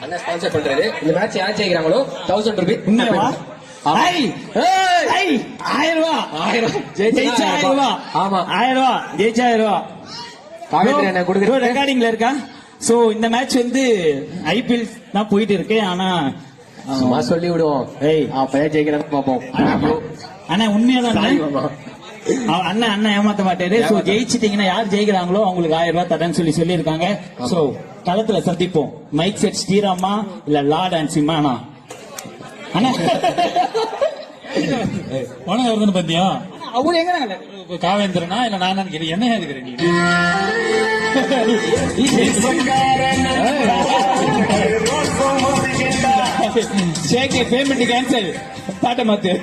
அண்ணா sponsor பண்றாரு. இந்த match யார் ஜெயிக்கிறாங்களோ 1000 ரூபாய். உண்மையாவா? 1000 ரூபாய். 1000 ஜெயிச்சா 1000 ரூபாய். ஆமா 1000 ரூபாய் ஜெயிச்சா 1000 ரூபாய். காவேரி அண்ணா கொடுக்குற ரெக்கார்டிங்ல இருக்கா? சோ இந்த மேட்ச் வந்து ஐபிஎல் தான் போயிட்டு இருக்கு. ஆனா சும்மா சொல்லி விடுவோம். அப்பயே ஜெயிக்கிறத பாப்போம். ஆனா உண்மையாதான் அண்ணன் ஏமாத்த மாட்டாரு. சோ ஜெயிச்சிட்டீங்கன்னா யார் ஜெயிக்கிறாங்களோ அவங்களுக்கு 1000 ரூபாய் தரேன்னு சொல்லி இருக்காங்க. சோ களத்துல சந்திப்போம். மைக் செட் ஸ்ரீராமா இல்ல லார்ட் அண்ட் சிம்மானா? அண்ணா உனக்கு வருதுன்னு பாத்தியா? அவரு எங்க காவேந்திரனா இல்ல நான் என்ன இருக்கிறேன் நீ? Payment cancel. பாட்ட மாத்து.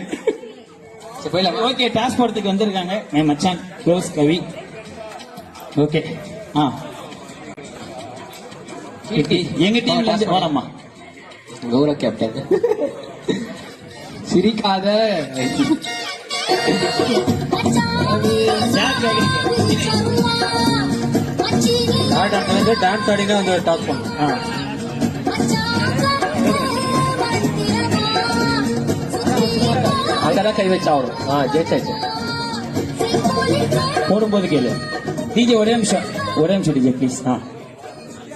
ஓகே டாஸ்க் போறதுக்கு வந்திருக்காங்க மச்சான் க்ளோஸ் கவி. ஓகே எங்க டீம்ல இருந்து வரமா கௌரவ் கேப்டன். சிரிக்காத. டான்ஸ் ஆடினா வந்து டாக் பண்ணும். அங்கதான் கை வச்சு ஆகணும். ஜெயிச்சாச்சு. போடும்போது கேளு. டிஜே ஒரே நிமிஷம் DJ please.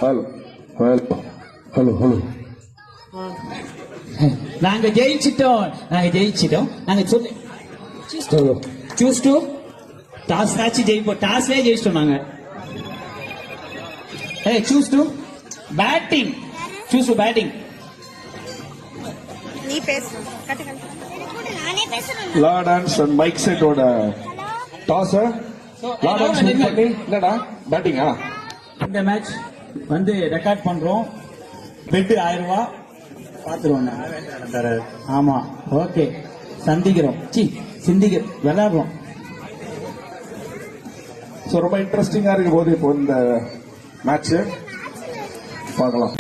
Hello hello hello hello. நாங்க ஜெயிச்சிட்டோம். நாங்க சொல்லு சூஸ் டு டாஸ் ஆச்சு ஜெயிப்போம். டாஸ்லே ஜெயிச்சிட்டோம் நாங்க. Choose to batting. நீ பேசு. நானே பேசுறேன். லார்ட் டான்ஸ் அண்ட் மைக் செட்டோட டாஸ். லார்ட் டான்ஸ் பண்ணி இல்லடா பேட்டிங்கா. இந்த மேட்ச் வந்து ரெக்கார்ட் பண்றோம். பெட் 1000 ரூபாய் பாத்துருவாங்க. ஆமா ஓகே சிந்திக்கிறோம் விளையாடுறோம். ரொம்ப இன்ட்ரெஸ்டிங்கா இருக்க போது இப்போ இந்த மேட்ச் பார்க்கலாம்.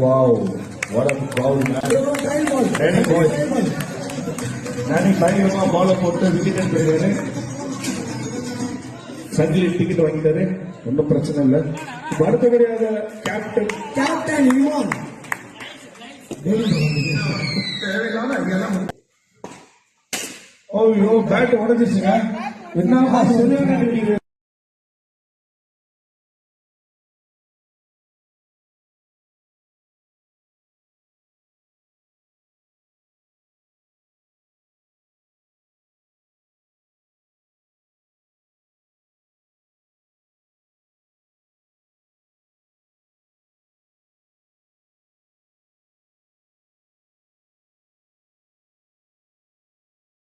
Wow, what a goal, man. Ready boy. Nani பயங்கரமா பால போட்டு விக்கெட் எடுத்தாரு. சங்கிலி டிக்கெட் வாங்கிட்டாரு. ஒன்றும் பிரச்சனை இல்லை. அடுத்தபடியாக கேப்டன் யுவான். ஓ பேட் உடஞ்சிருச்சுங்க. என்ன